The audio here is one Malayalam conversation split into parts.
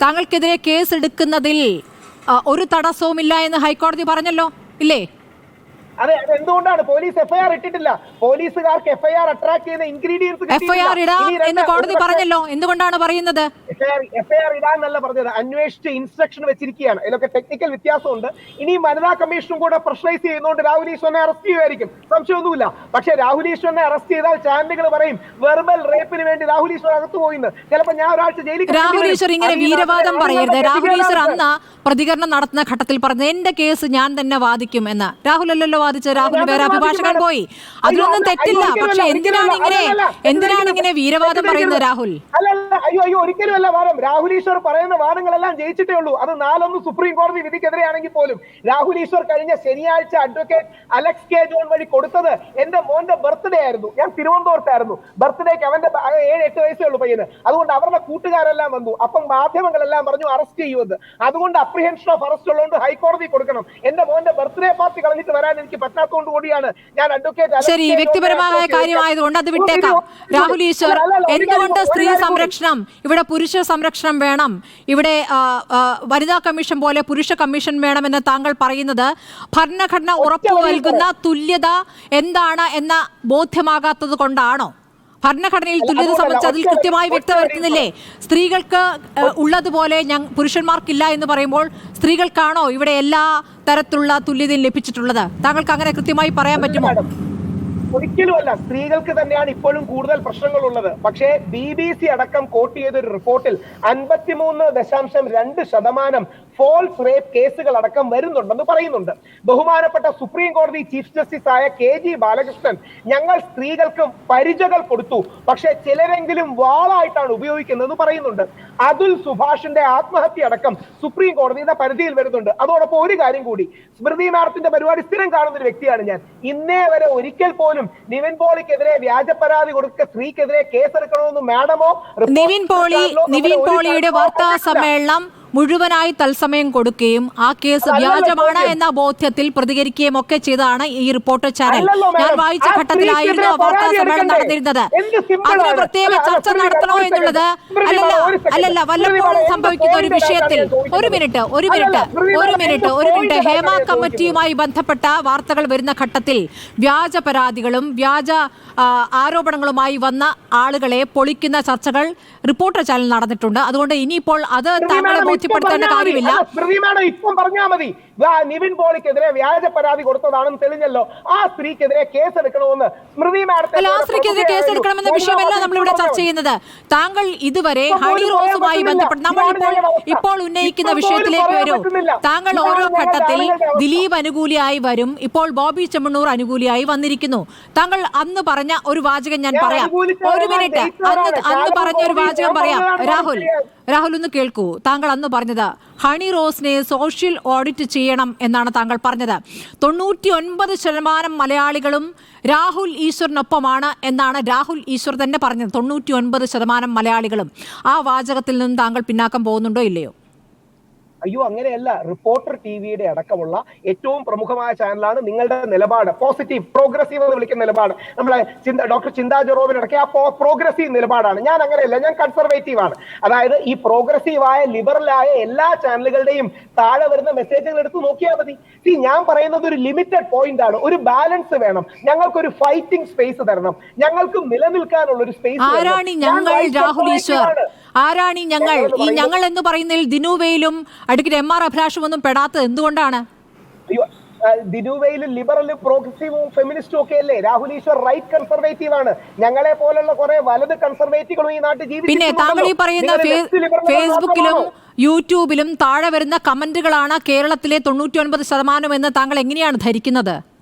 താങ്കൾക്കെതിരെ കേസ് എടുക്കുന്നതിൽ ഒരു തടസ്സവുമില്ല എന്ന് ഹൈക്കോടതി പറഞ്ഞല്ലോ, ഇല്ലേ? അതെ, അതെന്തുകൊണ്ടാണ് പോലീസ് എഫ്ഐആർ ഇട്ടിട്ടില്ല? പോലീസുകാർക്ക് എഫ്ഐആർ അട്രാക്ട് ചെയ്യുന്ന ഇൻഗ്രീഡിയൻസ് എഫ്ഐആർ ഇടാം എന്ന് കോടതി പറഞ്ഞല്ലോ. എന്തുകൊണ്ടാണ് പറയുന്നത്? എഫ്ഐആർ ഇടാന്നല്ല പറഞ്ഞത്, അന്വേഷിച്ച് ഇൻസ്ട്രക്ഷൻ വെച്ചിരിക്കുകയാണ്. ഇതിലൊക്കെ ടെക്നിക്കൽ വ്യത്യാസമുണ്ട്. ഇനി വനിതാ കമ്മീഷനും കൂടെ പ്രഷറൈസ് ചെയ്യുന്നതുകൊണ്ട് രാഹുൽ ഈശ്വറിനെ അറസ്റ്റ് ചെയ്യുമായിരിക്കും, സംശയമൊന്നുമില്ല. പക്ഷെ രാഹുൽ ഈശ്വറിനെ അറസ്റ്റ് ചെയ്താൽ ചാനലുകൾ പറയും വെർബൽ റേപ്പിന് വേണ്ടി രാഹുൽ ഈശ്വർ അകത്ത് പോയിന്ന്. ചിലപ്പോൾ ഞാൻ ഒരാഴ്ച ജയിലിൽ. രാഹുൽ ഈശ്വർ ഇങ്ങനെ വീരവാദം പറയരുത്. രാഹുൽ ഈശ്വർ അന്ന് പ്രതികരണം നടത്തുന്ന ഘട്ടത്തിൽ പറഞ്ഞത് എന്റെ കേസ് ഞാൻ തന്നെ വാദിക്കും എന്ന്. രാഹുൽ അല്ലല്ലോ വാദിച്ച്, രാഹുൽ വേറെ അഭിഭാഷകൻ പോയി. അതിലൊന്നും തെറ്റില്ല. പക്ഷെ എന്തിനാണ് ഇങ്ങനെ വീരവാദം പറയുന്നത് രാഹുൽ? അയ്യോ ഒരിക്കലും അല്ല വാദം. രാഹുൽ ഈശ്വർ പറയുന്ന വാദങ്ങളെല്ലാം ജയിച്ചിട്ടേ ഉള്ളൂ. അത് 4-1 സുപ്രീം കോടതി വിധിക്കെതിരെയാണെങ്കിൽ പോലും രാഹുൽ ഈശ്വർ കഴിഞ്ഞ ശനിയാഴ്ച അഡ്വക്കേറ്റ് അലക്സ് കെ ജോൺ വഴി കൊടുത്തത് എന്റെ മോന്റെ ബർത്ത്ഡേ ആയിരുന്നു. ഞാൻ തിരുവനന്തപുരത്തായിരുന്നു. ബർത്ത്ഡേക്ക് അവന്റെ 7-8 വയസ്സേ ഉള്ളൂ പയ്യന്. അതുകൊണ്ട് അവരുടെ കൂട്ടുകാരെല്ലാം വന്നു. അപ്പം മാധ്യമങ്ങളെല്ലാം പറഞ്ഞു അറസ്റ്റ് ചെയ്യുമെന്ന്. അതുകൊണ്ട് അപ്രിഹെൻഷൻ ഓഫ് അറസ്റ്റ് ഉള്ളതുകൊണ്ട് ഹൈക്കോടതി കൊടുക്കണം. എന്റെ മോന്റെ ബർത്ത്ഡേ പാർട്ടി കളഞ്ഞിട്ട് വരാൻ എനിക്ക് പറ്റാത്തതുകൊണ്ട് കൂടിയാണ് ഞാൻ അഡ്വക്കേറ്റ്. ശരി, വ്യക്തിപരമായ കാര്യമായതുകൊണ്ട് അത് വിട്ടേക്കാം. രാഹുൽ ഈശ്വർ, എന്തുകൊണ്ട് സ്ത്രീ സംരക്ഷണം, ഇവിടെ പുരുഷ സംരക്ഷണം വേണം, ഇവിടെ വനിതാ കമ്മീഷൻ പോലെ പുരുഷ കമ്മീഷൻ വേണമെന്ന് താങ്കൾ പറയുന്നത് ഭരണഘടന ഉറപ്പു നൽകുന്ന തുല്യത എന്താണ് എന്ന ബോധ്യമാകാത്തത് കൊണ്ടാണോ? ഭരണഘടനയിൽ തുല്യത സംബന്ധിച്ച് അതിൽ കൃത്യമായി വ്യക്തമാക്കുന്നില്ലേ? സ്ത്രീകൾക്ക് ഉള്ളതുപോലെ പുരുഷന്മാർക്കില്ല എന്ന് പറയുമ്പോൾ സ്ത്രീകൾക്കാണോ ഇവിടെ എല്ലാ തരത്തിലുള്ള തുല്യതയും ലഭിച്ചിട്ടുള്ളത്? താങ്കൾക്ക് അങ്ങനെ കൃത്യമായി പറയാൻ പറ്റുമോ? ഒരിക്കലുമല്ല. സ്ത്രീകൾക്ക് തന്നെയാണ് ഇപ്പോഴും കൂടുതൽ പ്രശ്നങ്ങളുള്ളത്. പക്ഷേ BBC അടക്കം കോട്ട് ചെയ്തൊരു റിപ്പോർട്ടിൽ 53.2% ഫോൾസ് റേപ്പ് കേസുകൾ അടക്കം വരുന്നുണ്ടെന്ന് പറയുന്നുണ്ട്. ബഹുമാനപ്പെട്ട സുപ്രീം കോടതി ചീഫ് ജസ്റ്റിസ് ആയ KG ബാലകൃഷ്ണൻ ഞങ്ങൾ സ്ത്രീകൾക്ക് പരിചകൾ കൊടുത്തു, പക്ഷെ ചിലരെങ്കിലും വാളായിട്ടാണ് ഉപയോഗിക്കുന്നതെന്ന് പറയുന്നുണ്ട്. അതുൽ സുഭാഷിന്റെ ആത്മഹത്യ അടക്കം സുപ്രീം കോടതിയുടെ പരിധിയിൽ വരുന്നുണ്ട്. അതോടൊപ്പം ഒരു കാര്യം കൂടി, സ്മൃതി മാഡത്തിന്റെ പരിപാടി സ്ഥിരം കാണുന്ന ഒരു വ്യക്തിയാണ് ഞാൻ. ഇന്നേ വരെ ഒരിക്കൽ പോലും നിവിൻ പോളിക്കെതിരെ വ്യാജ പരാതി കൊടുക്ക സ്ത്രീക്കെതിരെ കേസെടുക്കണമെന്ന് മാഡമോ നിവിൻ പോളിയുടെ വാർത്താ സമ്മേളനം മുഴുവനായി തത്സമയം കൊടുക്കുകയും ആ കേസ് വ്യാജമാണ് എന്ന ബോധ്യത്തിൽ പ്രതികരിക്കുകയും ഒക്കെ ചെയ്തതാണ് ഈ റിപ്പോർട്ടർ ചാനൽ. ഞാൻ വായിച്ച ഘട്ടത്തിലായിരുന്നു വാർത്താ സമ്മേളനം നടന്നിരുന്നത്. അതിന് പ്രത്യേക ചർച്ച നടത്തണോ എന്നുള്ളത് അല്ലല്ല വല്ലപ്പോഴും സംഭവിക്കുന്ന ഒരു വിഷയത്തിൽ ഒരു മിനിറ്റ് ഹേമ കമ്മിറ്റിയുമായി ബന്ധപ്പെട്ട വാർത്തകൾ വരുന്ന ഘട്ടത്തിൽ വ്യാജ പരാതികളും വ്യാജ ആരോപണങ്ങളുമായി വന്ന ആളുകളെ പൊളിക്കുന്ന ചർച്ചകൾ റിപ്പോർട്ടർ ചാനൽ നടന്നിട്ടുണ്ട്. അതുകൊണ്ട് ഇനിയിപ്പോൾ അത് താങ്കളെ ബോധ്യപ്പെടുത്തേണ്ട കാര്യമില്ല. ഇപ്പം പറഞ്ഞാൽ മതി. നിവിൻ പോളിക്കെതിരെ വ്യാജ പരാതി കൊടുത്തതാണെന്ന് തെളിഞ്ഞല്ലോ. ആ സ്ത്രീക്കെതിരെ കേസെടുക്കണമെന്ന് സ്മൃതി മാഡത്തെ. ആ സ്ത്രീക്കെതിരെ കേസെടുക്കണമെന്ന വിഷയമല്ല നമ്മളിവിടെ ചർച്ച ചെയ്യുന്നത്. താങ്കൾ ഇതുവരെ ഹണി റോസുമായി ബന്ധപ്പെട്ട് നമ്മൾ ഇപ്പോൾ ഉന്നയിക്കുന്ന വിഷയത്തിലേക്ക് വരൂ. താങ്കൾ ഓരോ ഘട്ടത്തിൽ ദിലീപ് അനുകൂലിയായി വരും, ഇപ്പോൾ ബോബി ചെമ്മണ്ണൂർ അനുകൂലിയായി വന്നിരിക്കുന്നു. താങ്കൾ അന്ന് പറഞ്ഞ ഒരു വാചകം ഞാൻ പറയാം. ഒരു മിനിറ്റ്, അന്ന് പറഞ്ഞ ഒരു വാചകം പറയാം. രാഹുൽ ഒന്ന് കേൾക്കൂ. താങ്കൾ അന്ന് പറഞ്ഞത് ഹണി റോസിനെ സോഷ്യൽ ഓഡിറ്റ് ചെയ്യണം എന്നാണ് താങ്കൾ പറഞ്ഞത്. 99% മലയാളികളും രാഹുൽ ഈശ്വറിനൊപ്പമാണ് എന്നാണ് രാഹുൽ ഈശ്വർ തന്നെ പറഞ്ഞത്. 99% മലയാളികളും. ആ വാചകത്തിൽ നിന്നും താങ്കൾ പിന്നാക്കം പോകുന്നുണ്ടോ ഇല്ലയോ? അയ്യോ, അങ്ങനെയല്ല. റിപ്പോർട്ടർ ടിവിയുടെ അടക്കമുള്ള ഏറ്റവും പ്രമുഖമായ ചാനലാണ് നിങ്ങളുടെ നിലപാട് പോസിറ്റീവ് പ്രോഗ്രസീവ് എന്ന് വിളിക്കുന്ന നിലപാട്. നമ്മളെ ഡോക്ടർ ചിന്താ ജെറോമിനടക്കിയ ആ പ്രോഗ്രസീവ് നിലപാടാണ്. ഞാൻ അങ്ങനെയല്ല, ഞാൻ കൺസർവേറ്റീവ് ആണ്. അതായത് ഈ പ്രോഗ്രസീവായ ലിബറലായ എല്ലാ ചാനലുകളുടെയും താഴെ വരുന്ന മെസ്സേജുകൾ എടുത്ത് നോക്കിയാൽ മതി. ഞാൻ പറയുന്നത് ഒരു ലിമിറ്റഡ് പോയിന്റ് ആണ്. ഒരു ബാലൻസ് വേണം. ഞങ്ങൾക്കൊരു ഫൈറ്റിംഗ് സ്പേസ് തരണം. ഞങ്ങൾക്ക് നിലനിൽക്കാനുള്ള ഒരു സ്പേസ്. ആരാണ് ഞങ്ങൾ? രാഹുൽ ഈശ്വർ, ആരാണ് ഈ ഞങ്ങൾ? ഈ ഞങ്ങൾ എന്ന് പറയുന്നതിൽ ദിനുവയിലും അഡ്വക്കേറ്റ് MR അഭിലാഷും ഒന്നും പെടാത്തത് എന്തുകൊണ്ടാണ്? ദിനുവയിലും ലിബറലും പ്രോഗ്രസീവും ഫെമിനിസ്റ്റും ഒക്കെ അല്ലേ? രാഹുൽ ഈശ്വർ റൈറ്റ് കൺസർവേറ്റീവ് ആണ്. ഞങ്ങളെ പോലുള്ള കുറെ വലത് കൺസർവേറ്റീവുകളും ഈ നാട്ടിൽ ജീവിക്കുന്നു. പിന്നെ താങ്കൾ ഈ പറയുന്ന ഫേസ്ബുക്കിലും യൂട്യൂബിലും താഴെ വരുന്ന കമന്റുകളാണ് കേരളത്തിലെ 99% എന്ന് താങ്കൾ എങ്ങനെയാണ് ധരിക്കുന്നത്?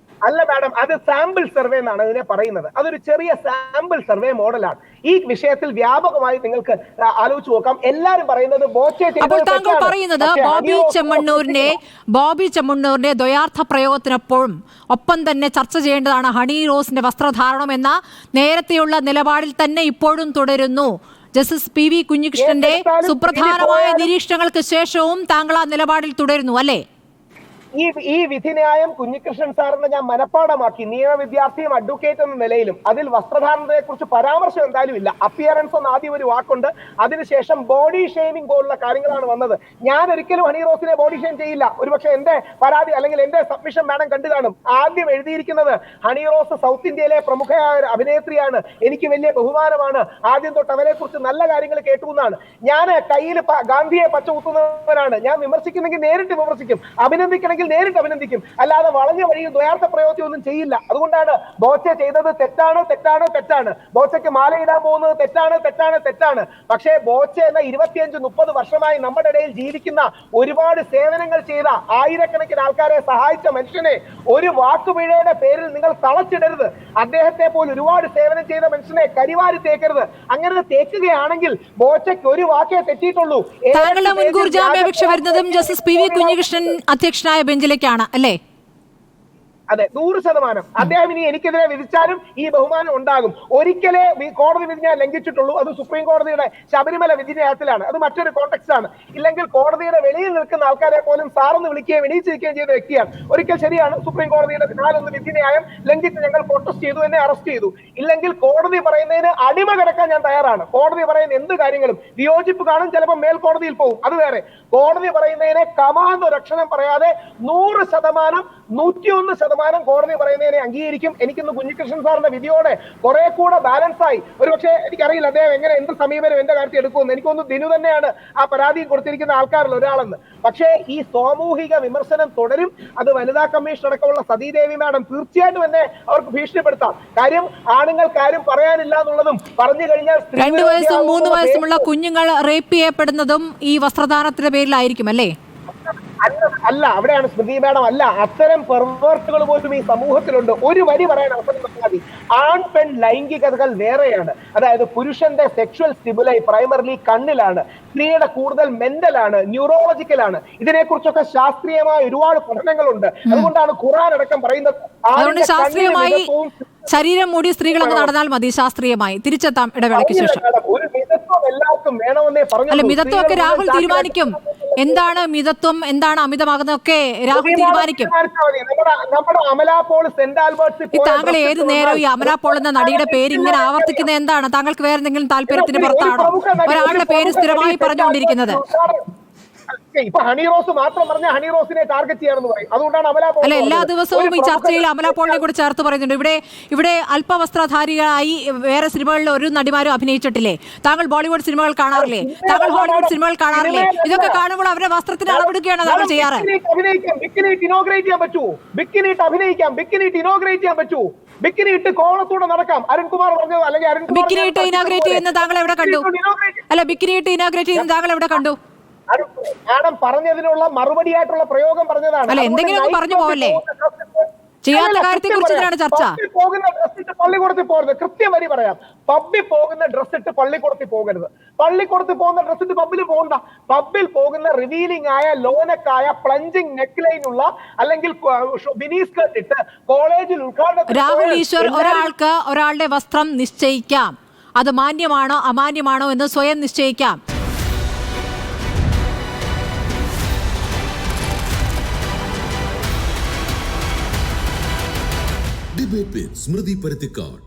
അല്ല മാഡം, അത് സാമ്പിൾ സർവേ എന്നാണ് അതിനെ പറയുന്നത്. അതൊരു ചെറിയ സാമ്പിൾ സർവേ മോഡലാണ്. ഈ വിഷയത്തിൽ വ്യാപകമായി നിങ്ങൾക്ക് ആലോചിച്ച് നോക്കാം. എല്ലാരും പറയുന്നത് അപ്പോൾ താങ്കൾ പറയുന്നത് ബോബി ചെമ്മണ്ണൂരിന്റെ ദ്വയാർത്ഥ പ്രയോഗത്തിനൊപ്പം ഒപ്പം തന്നെ ചർച്ച ചെയ്യേണ്ടതാണ് ഹണി റോസിന്റെ വസ്ത്രധാരണം എന്ന നേരത്തെയുള്ള നിലപാടിൽ തന്നെ ഇപ്പോഴും തുടരുന്നു. ജസ്റ്റിസ് PV കുഞ്ഞികൃഷ്ണന്റെ സുപ്രധാനമായ നിരീക്ഷണങ്ങൾക്ക് ശേഷവും താങ്കൾ ആ നിലപാടിൽ തുടരുന്നു അല്ലേ? ഈ വിധിന്യായം കുഞ്ഞികൃഷ്ണൻ സാറിന് ഞാൻ മനഃപ്പാടമാക്കി, നിയമ വിദ്യാർത്ഥിയും അഡ്വക്കേറ്റ് എന്ന നിലയിലും. അതിൽ വസ്ത്രധാരണത്തെ കുറിച്ച് പരാമർശം എന്തായാലും ഇല്ല. അപ്പിയറൻസ് എന്ന് ആദ്യം ഒരു വാക്കുണ്ട്, അതിനുശേഷം ബോഡി ഷെയ്മിംഗ് പോലുള്ള കാര്യങ്ങളാണ് വന്നത്. ഞാൻ ഒരിക്കലും ഹണി റോസിനെ ബോഡി ഷെയിം ചെയ്യില്ല. ഒരുപക്ഷെ എന്റെ പരാതി അല്ലെങ്കിൽ എന്റെ സബ്മിഷൻ മാഡം കണ്ടു കാണും. ആദ്യം എഴുതിയിരിക്കുന്നത് ഹണി റോസ് സൗത്ത് ഇന്ത്യയിലെ പ്രമുഖയായ ഒരു അഭിനേത്രിയാണ്, എനിക്ക് വലിയ ബഹുമാനമാണ്, ആദ്യം തൊട്ട് അവരെ കുറിച്ച് നല്ല കാര്യങ്ങൾ കേട്ടു എന്നാണ്. ഞാൻ കയ്യിൽ ഗാന്ധിയെ പച്ച കുത്തുന്നവരാണ്. ഞാൻ വിമർശിക്കുന്നെങ്കിൽ നേരിട്ട് വിമർശിക്കും, അഭിനന്ദിക്കണമെങ്കിൽ നേരിട്ട് അഭിനന്ദിക്കും, അല്ലാതെ വളഞ്ഞ വഴിയും ദ്വയാർത്ഥ പ്രയോഗം ഒന്നും ചെയ്യില്ല. അതുകൊണ്ടാണ് ബോച്ച ചെയ്തത് തെറ്റാണ് തെറ്റാണ് തെറ്റാണ്, ബോച്ചയ്ക്ക് മാലയിടാൻ പോകുന്നത് തെറ്റാണ് തെറ്റാണ് തെറ്റാണ്. പക്ഷേ ബോച്ച എന്ന 25-30 വർഷമായി നമ്മുടെ ഇടയിൽ ജീവിക്കുന്ന, ഒരുപാട് സേവനങ്ങൾ ചെയ്ത, ആയിരക്കണക്കിന് ആൾക്കാരെ സഹായിച്ച മനുഷ്യനെ ഒരു വാക്കുപിഴയുടെ പേരിൽ നിങ്ങൾ തളച്ചിടരുത്. അദ്ദേഹത്തെ പോലെ ഒരുപാട് സേവനം ചെയ്ത മനുഷ്യനെ കരിവാരി തേക്കരുത്. അങ്ങനെ തേക്കുകയാണെങ്കിൽ ബോച്ചയ്ക്ക് ഒരു വാക്കേ തെറ്റിയിട്ടുള്ളൂ. താങ്കളുടെ മുൻകൂർ ജാമ്യാപേക്ഷ വരുന്നതും ജസ്റ്റിസ് പി വി കുഞ്ഞികൃഷ്ണൻ അധ്യക്ഷനായ ബെഞ്ചിലേക്കാണ് അല്ലേ? അതെ, 100%. അദ്ദേഹം ഇനി എനിക്കെതിരെ വിധിച്ചാലും ഈ ബഹുമാനം ഉണ്ടാകും. ഒരിക്കലേ കോടതി വിധി ഞാൻ ലംഘിച്ചിട്ടുള്ളൂ, അത് സുപ്രീം കോടതിയുടെ ശബരിമല വിധിന്യായത്തിലാണ്. അത് മറ്റൊരു കോണ്ടെക്സ്റ്റ് ആണ്. ഇല്ലെങ്കിൽ കോടതിയുടെ വെളിയിൽ നിൽക്കുന്ന ആൾക്കാരെ പോലും സാറെന്ന് വിളിക്കുകയും എണീച്ചിരിക്കുകയും ചെയ്ത വ്യക്തിയാണ്. ഒരിക്കൽ ശരിയാണ്, സുപ്രീം കോടതിയുടെ 4-1 വിധിന്യായം ലംഘിച്ച് ഞങ്ങൾ പ്രൊട്ടസ്റ്റ് ചെയ്തു, എന്നെ അറസ്റ്റ് ചെയ്തു. ഇല്ലെങ്കിൽ കോടതി പറയുന്നതിന് അടിമ കിടക്കാൻ ഞാൻ തയ്യാറാണ്. കോടതി പറയുന്ന എന്ത് കാര്യങ്ങളും വിയോജിപ്പ് കാണും, ചിലപ്പോൾ മേൽക്കോടതിയിൽ പോകും, അത് വേറെ. കോടതി പറയുന്നതിനെ കമാന്ന് ഒരക്ഷരം പറയാതെ 100%, 101% കോടതി പറയുന്നതിനെ അംഗീകരിക്കും. എനിക്കിന്ന് കുഞ്ഞികൃഷ്ണൻ സാറിന്റെ വിധിയോടെ കുറെ കൂടെ ബാലൻസ് ആയി. ഒരുപക്ഷെ എനിക്കറിയില്ല അദ്ദേഹം എങ്ങനെ എന്ത് സമീപനം എന്റെ കാര്യത്തിൽ എടുക്കുമെന്ന്. എനിക്കൊന്ന് ദിനു തന്നെയാണ് ആ പരാതി കൊടുത്തിരിക്കുന്ന ആൾക്കാരിൽ ഒരാളെന്ന്. പക്ഷേ ഈ സാമൂഹിക വിമർശനം തുടരും. അത് വനിതാ കമ്മീഷൻ അടക്കമുള്ള സതീദേവി മാഡം തീർച്ചയായിട്ടും എന്നെ അവർക്ക് ഭീഷണിപ്പെടുത്താം. കാര്യം ആണുങ്ങൾക്ക് ആരും പറയാനില്ല എന്നുള്ളതും പറഞ്ഞു കഴിഞ്ഞാൽ 2 വയസ്സും 3 വയസ്സുമുള്ള കുഞ്ഞുങ്ങൾ റേപ്പ് ചെയ്യപ്പെടുന്നതും ഈ വസ്ത്രദാനത്തിന്റെ പേരിലായിരിക്കും അല്ലേ? അല്ല, അവിടെയാണ് സ്മൃതി മാഡം. അല്ല, അത്തരം പെർവേർട്ടുകൾ പോലും ഈ സമൂഹത്തിലുണ്ട്. ഒരു വരി പറയാൻ അവസരം മതി. ആൺ പെൺ ലൈംഗികതകൾ വേറെയാണ്. അതായത് പുരുഷന്റെ സെക്ഷൽ സ്റ്റിമുലൈ പ്രൈമറിലി കണ്ണിലാണ്, സ്ത്രീയുടെ കൂടുതൽ മെന്റലാണ്, ന്യൂറോളജിക്കലാണ്. ഇതിനെക്കുറിച്ചൊക്കെ ശാസ്ത്രീയമായ ഒരുപാട് പഠനങ്ങളുണ്ട്. അതുകൊണ്ടാണ് ഖുർആൻ അടക്കം പറയുന്നത്. അതുകൊണ്ട് ശാസ്ത്രീയമായി ശരീരം മൂടി സ്ത്രീകളൊക്കെ നടന്നാൽ മതി. ശാസ്ത്രീയമായി തിരിച്ചെത്താം ഇടവേളയ്ക്ക് ശേഷം. ഒരു മിതത്വം എല്ലാവർക്കും വേണമെന്നേ പറഞ്ഞു. അല്ല, മിതത്വമൊക്കെ രാഹുൽ തീരുമാനിക്കും. എന്താണ് മിതത്വം, എന്താണ് അമിതമാകുന്നതൊക്കെ രാഹുൽ തീരുമാനിക്കും. നമ്മുടെ അമലാപോൾ സെന്റ് ആൽബർട്ട്സ്. താങ്കൾ ഏത് നേരം ഈ അമലാപോൾ എന്ന നടിയുടെ പേര് ഇങ്ങനെ ആവർത്തിക്കുന്നത് എന്താണ്? താങ്കൾക്ക് വേറെ എന്തെങ്കിലും താല്പര്യത്തിന് പുറത്താണോ ഒരാളുടെ പേര് സ്ഥിരമായി പറഞ്ഞുകൊണ്ടിരിക്കുന്നത്? ഇപ്പൊ ഹണി റോസ് മാത്രം പറഞ്ഞ ഹണി റോസിനെ ടാർഗറ്റ് ചെയ്യാണെന്ന് പറയും. അതുകൊണ്ടാണ് അമലാപോൾ. അല്ല, എല്ലാ ദിവസവും ഈ ചർച്ചയിൽ അമലാപോളിനെ കൂടി ചേർത്ത് പറയുന്നുണ്ട്. ഇവിടെ അല്പവസ്ത്രധാരികളായി വേറെ സിനിമകളിൽ ഒരു നടിമാരും അഭിനയിച്ചിട്ടില്ലേ? താങ്കൾ ബോളിവുഡ് സിനിമകൾ കാണാറില്ലേ? താങ്കൾ ഹോളിവുഡ് സിനിമകൾ കാണാറില്ലേ? ഇതൊക്കെ കാണുമ്പോൾ അവരുടെ വസ്ത്രത്തിന് അളവെടുക്കുകയാണ് താങ്കൾ ചെയ്യാറ്. ബിക്കിനിട്ട് ഇനോഗ്രേറ്റ് ചെയ്യാൻ പറ്റുമോ? ബിക്കിനിട്ട് അഭിനയിക്കാം, ബിക്കിനിട്ട് ഇനോഗ്രേറ്റ് ചെയ്യാൻ പറ്റുമോ? ബിക്കിനിട്ട് കോളത്തൂടെ നടക്കാം. അരുൺകുമാർ പറഞ്ഞത്, അല്ലെങ്കിൽ ബിക്കിനിട്ട് ഇനോഗ്രേറ്റ് ചെയ്യുന്ന താങ്കൾ എവിടെ കണ്ടു? അല്ല, ബിക്കിനിട്ട് ഇനോഗ്രേറ്റ് ചെയ്യുന്ന താങ്കൾ എവിടെ കണ്ടു? മാഡം പറഞ്ഞതിനുള്ള മറുപടിയായിട്ടുള്ള പ്രയോഗം പറഞ്ഞതാണ്. അല്ല, എന്തെങ്കിലും പറഞ്ഞു പോവല്ലേ? ചെയ്യാത്ത കാര്യത്തെ കുറിച്ചാണ് ചർച്ച. പോകുന്ന ഡ്രസ് ഇട്ട് പള്ളിക്കൂടത്തിൽ പോകരുത്. കൃത്യം വരി പറയാം. പബ്ബിൽ പോകുന്ന ഡ്രസ് ഇട്ട് പള്ളിക്കൂടത്തിൽ പോകരുത്. പള്ളിക്കൂടത്തിൽ പോകുന്ന ഡ്രസ് ഇട്ട് പബ്ബിൽ പോകണ്ട. പബ്ബിൽ പോകുന്ന റിവീലിംഗ് ആയ ലോനക്കായ പ്ലഞ്ചിങ് നെക്ക് ലൈൻ ഉള്ള, അല്ലെങ്കിൽ മിനി സ്കേർട്ട് ഇട്ട് കോളേജിൽ ഉദ്ഘാടനം. രാഹുൽ ഈശ്വർ, ഒരാൾക്ക് ഒരാളുടെ വസ്ത്രം നിശ്ചയിക്കാം. അത് മാന്യമാണോ അമാന്യമാണോ എന്ന് സ്വയം നിശ്ചയിക്കാം. ഡിബേറ്റ് വിത്ത് സ്മൃതി പരുത്തിക്കാട്.